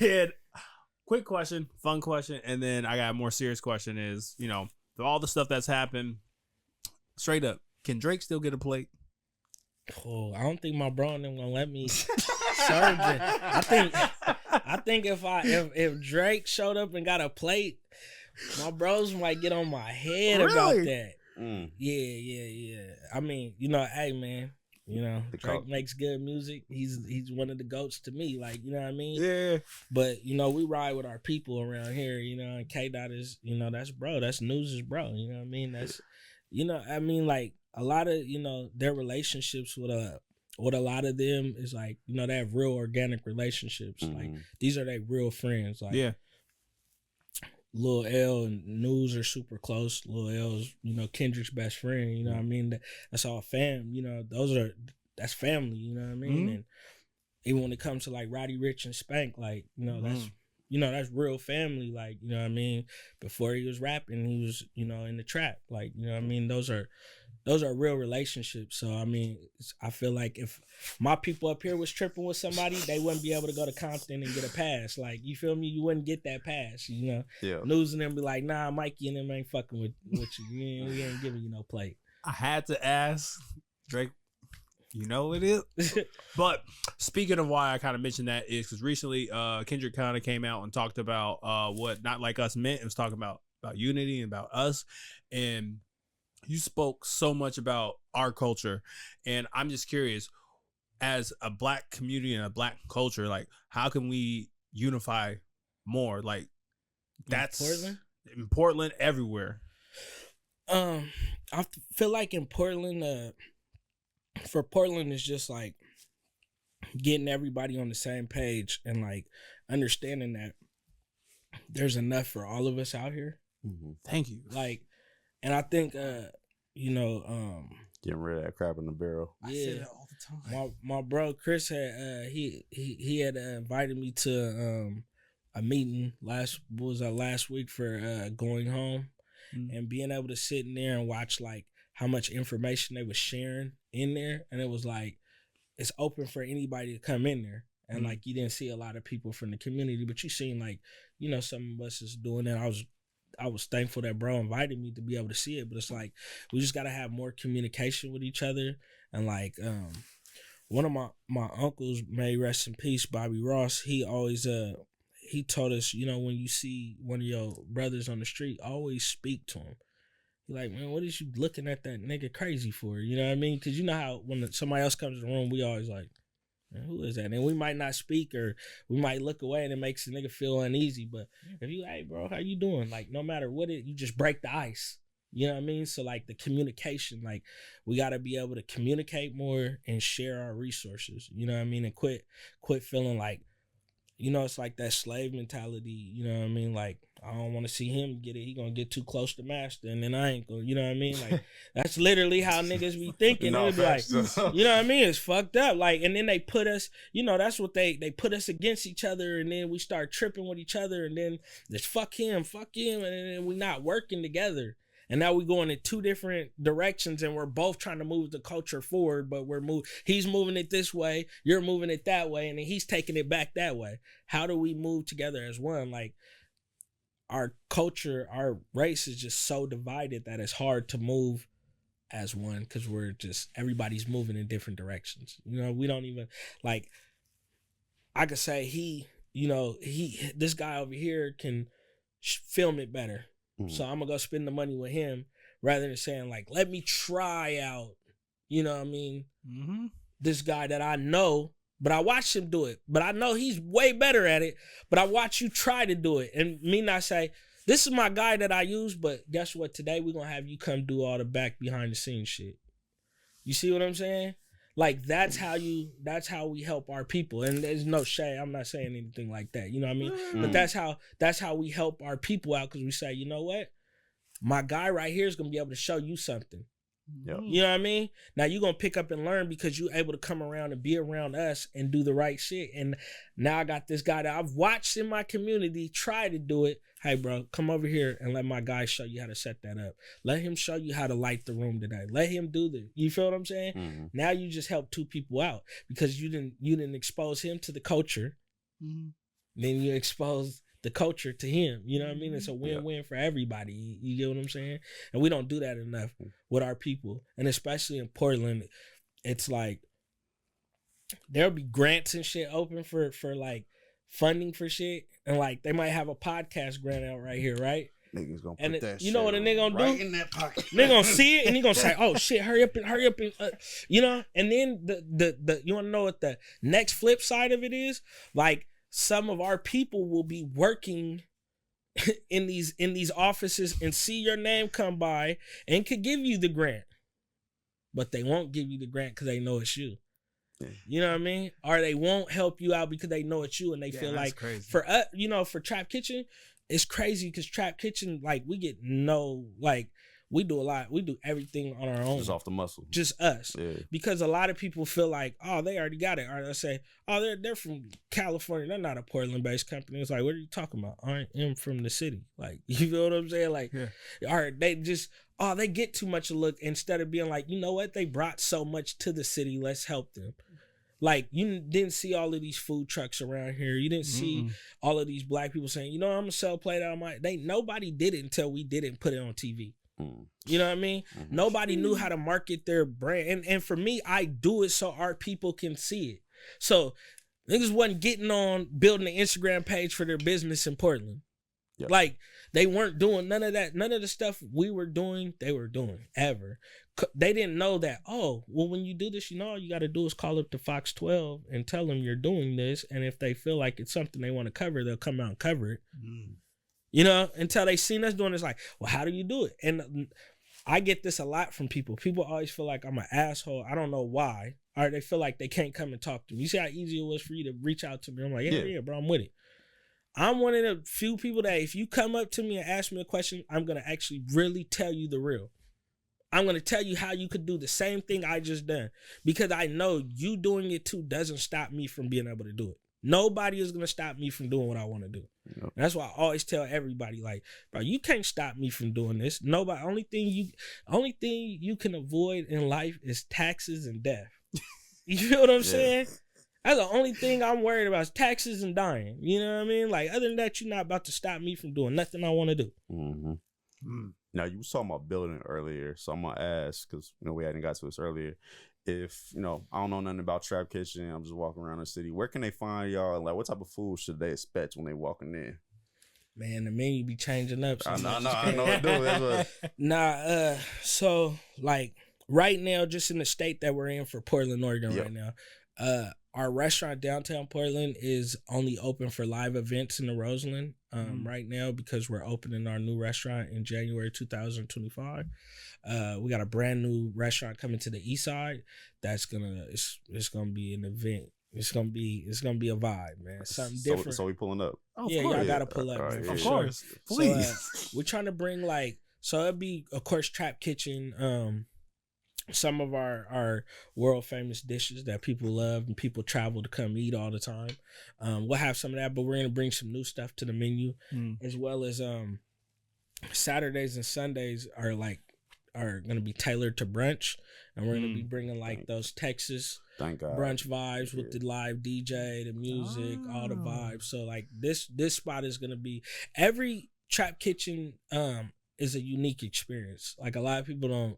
And quick question, fun question, and then I got a more serious question is, all the stuff that's happened, straight up, can Drake still get a plate? Oh, I don't think my bro and them gonna let me serve it. I think if Drake showed up and got a plate, my bros might get on my head about that. Yeah. I mean, hey man, Drake makes good music. He's one of the GOATs to me. Like, you know what I mean? Yeah. But we ride with our people around here. And K-Dot is, that's bro. That's News' bro. You know what I mean? That's, like a lot of their relationships with a lot of them is like they have real organic relationships. Like these are their real friends. Like Lil L and News are super close. Lil L's Kendrick's best friend. You know what I mean? That's all fam. That's family. You know what I mean? And even when it comes to like Roddy Ricch and Spank, like that's real family. Like you know what I mean? Before he was rapping, he was in the trap. Like you know what I mean? Those are real relationships. So I mean, I feel like if my people up here was tripping with somebody, they wouldn't be able to go to Compton and get a pass. Like you feel me? You wouldn't get that pass. Yeah. News and them be like, nah, Mikey and them ain't fucking with you. We ain't giving you no plate. I had to ask Drake. It is. But speaking of why I kind of mentioned that is because recently Kendrick kind of came out and talked about what Not Like Us meant. It was talking about unity and about us. And you spoke so much about our culture. And I'm just curious, as a black community and a black culture, like how can we unify more? Like that's in Portland everywhere. I feel like in Portland, for Portland, it's just like getting everybody on the same page and like understanding that there's enough for all of us out here. Thank you. Like, and I think, getting rid of that crap in the barrel. Yeah, I say that all the time. My bro Chris had he had invited me to a meeting last week for going home, and being able to sit in there and watch like how much information they was sharing in there, and it was like it's open for anybody to come in there, and like you didn't see a lot of people from the community, but you seen like some of us is doing it. I was thankful that bro invited me to be able to see it, but it's like we just gotta have more communication with each other. And like one of my uncles, may rest in peace, Bobby Ross, he always he told us, when you see one of your brothers on the street, always speak to him. He like, man, what is you looking at that nigga crazy for? You know what I mean? Because you know how when somebody else comes to the room, we always like, man, who is that? And we might not speak, or we might look away, and it makes the nigga feel uneasy. But if you, hey, bro, how you doing? Like, no matter what you just break the ice. You know what I mean? So, like, the communication, like, we got to be able to communicate more and share our resources. You know what I mean? And quit feeling like, it's like that slave mentality. You know what I mean? Like, I don't want to see him get it. He gonna get too close to master, and then I ain't gonna. You know what I mean? Like, that's literally how niggas be thinking. They be like, you know what I mean? It's fucked up. Like, and then they put us. That's what they put us against each other, and then we start tripping with each other, and then there's fuck him, and then we not working together. And now we going in two different directions, and we're both trying to move the culture forward, but he's moving it this way, you're moving it that way, and then he's taking it back that way. How do we move together as one? Like, our culture, our race is just so divided that it's hard to move as one, because everybody's moving in different directions. We don't even, like, I could say this guy over here can film it better. So I'm going to go spend the money with him rather than saying, like, let me try out, you know what I mean? This guy that I know, but I watched him do it. But I know he's way better at it, but I watch you try to do it. And me not say, this is my guy that I use, but guess what? Today we're going to have you come do all the back behind the scenes shit. You see what I'm saying? Like, that's how we help our people. And there's no shade. I'm not saying anything like that. You know what I mean? But that's how we help our people out, because we say, you know what? My guy right here is going to be able to show you something. Yep. You know what I mean? Now you're going to pick up and learn because you're able to come around and be around us and do the right shit. And now I got this guy that I've watched in my community try to do it. Hey, bro, come over here and let my guy show you how to set that up. Let him show you how to light the room today. Let him do this. You feel what I'm saying? Now you just help two people out because you didn't expose him to the culture. You then you expose the culture to him. You know what I mean? It's a win-win for everybody. You get what I'm saying? And we don't do that enough with our people. And especially in Portland, it's like there'll be grants and shit open for like funding for shit. And like they might have a podcast grant out right here, right? Niggas gonna put that you know what a nigga gonna right do? in that pocket. Nigga gonna see it and he gonna say, "Oh shit, hurry up and you know." And then the you wanna know what the next flip side of it is? Like some of our people will be working in these offices and see your name come by and could give you the grant, but they won't give you the grant because they know it's you. You know what I mean? Or they won't help you out because they know it's you and they feel like crazy. For us, you know, for Trap Kitchen, it's crazy because Trap Kitchen, like we get we do a lot. We do everything on our own. Just off the muscle. Just us. Yeah. Because a lot of people feel like, oh, they already got it. Or they'll say, oh, they're from California. They're not a Portland-based company. It's like, what are you talking about? I am from the city. Like, you feel what I'm saying? Like, or they just, they get too much of a look instead of being like, you know what? They brought so much to the city. Let's help them. Like, you didn't see all of these food trucks around here. You didn't see all of these black people saying, you know, I'm going to sell plate out of my... Nobody did it until we didn't put it on TV. You know what I mean? Nobody knew how to market their brand. And for me, I do it so our people can see it. So niggas wasn't getting on building an Instagram page for their business in Portland. Yep. Like, they weren't doing none of that. None of the stuff we were doing, they were doing ever. They didn't know that, when you do this, you know, all you got to do is call up to Fox 12 and tell them you're doing this. And if they feel like it's something they want to cover, they'll come out and cover it. You know, until they seen us doing this, like, well, how do you do it? And I get this a lot from people. People always feel like I'm an asshole. I don't know why. Or they feel like they can't come and talk to me. You see how easy it was for you to reach out to me? I'm like, yeah, bro, I'm with it. I'm one of the few people that if you come up to me and ask me a question, I'm going to actually really tell you the real. I'm going to tell you how you could do the same thing I just done. Because I know you doing it too doesn't stop me from being able to do it. Nobody is going to stop me from doing what I want to do. Yep. That's why I always tell everybody, like, bro, you can't stop me from doing this. Nobody, only thing you can avoid in life is taxes and death. You feel what I'm saying? That's the only thing I'm worried about is taxes and dying. You know what I mean? Like, other than that, you're not about to stop me from doing nothing I want to do. Now, you was talking about building earlier, so I'm going to ask, because, you know, we hadn't got to this earlier. If, you know, I don't know nothing about Trap Kitchen, I'm just walking around the city, where can they find y'all? Like, what type of food should they expect when they walking in? Man, the menu be changing up. I know it do. That's what... So, like, right now, just in the state that we're in for Portland, Oregon right now, our restaurant downtown Portland is only open for live events in the Roseland right now because we're opening our new restaurant in January 2025. We got a brand new restaurant coming to the east side. That's it's gonna be an event. It's gonna be a vibe, man. Something different. So we pulling up. Y'all gotta pull up, man. Of course, please. So, we're trying to bring it'd be, of course, Trap Kitchen. Some of our world famous dishes that people love and people travel to come eat all the time. We'll have some of that, but we're gonna bring some new stuff to the menu, as well as Saturdays and Sundays are gonna be tailored to brunch, and we're gonna be bringing those Texas brunch vibes with the live DJ, the music, all the vibes. So this spot is gonna be, every Trap Kitchen is a unique experience. Like, a lot of people don't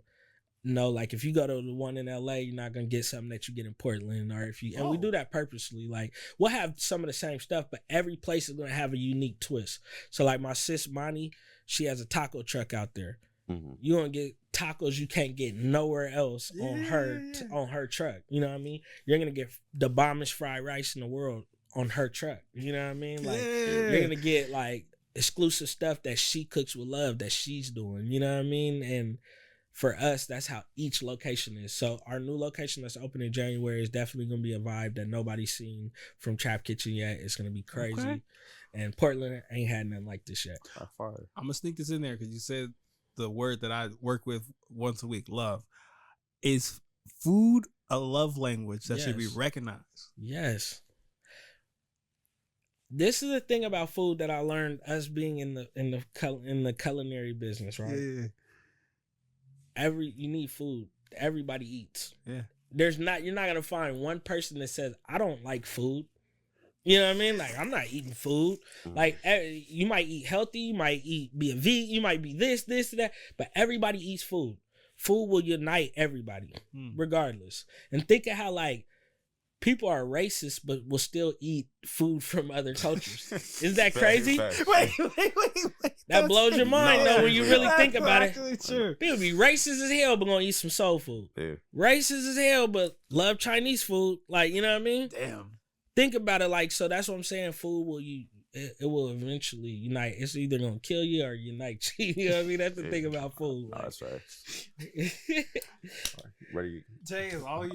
know, like, if you go to the one in LA, you're not gonna get something that you get in Portland. Or if you, and we do that purposely. Like, we'll have some of the same stuff, but every place is gonna have a unique twist. So, like, my sis Monty, she has a taco truck out there. You gonna get tacos you can't get nowhere else on her truck. You know what I mean? You're gonna get the bombest fried rice in the world on her truck. You know what I mean? Like, you're gonna get exclusive stuff that she cooks with love that she's doing. You know what I mean? And for us, that's how each location is. So our new location that's open in January is definitely going to be a vibe that nobody's seen from Trap Kitchen yet. It's going to be crazy. Okay. And Portland ain't had nothing like this yet. I'm going to sneak this in there because you said the word that I work with once a week, love. Is food a love language that should be recognized? Yes. This is the thing about food that I learned, us being in the culinary business, right? Yeah. You need food. Everybody eats. Yeah. You're not gonna find one person that says, I don't like food. You know what I mean? Like, I'm not eating food. Like, you might eat healthy, you might be a vegan, you might be this, that, but everybody eats food. Food will unite everybody, regardless. And think of how, like, people are racist, but will still eat food from other cultures. Is that crazy? Wait. That blows your mind, though, when you really think about it. True. People be racist as hell, but gonna eat some soul food. Yeah. Racist as hell, but love Chinese food. Like, you know what I mean? Damn. Think about it, like, so that's what I'm saying. Food will it will eventually unite. It's either gonna kill you or unite you. You know what I mean? That's the thing about food. Oh, Like. that's right. Ready? James, all you.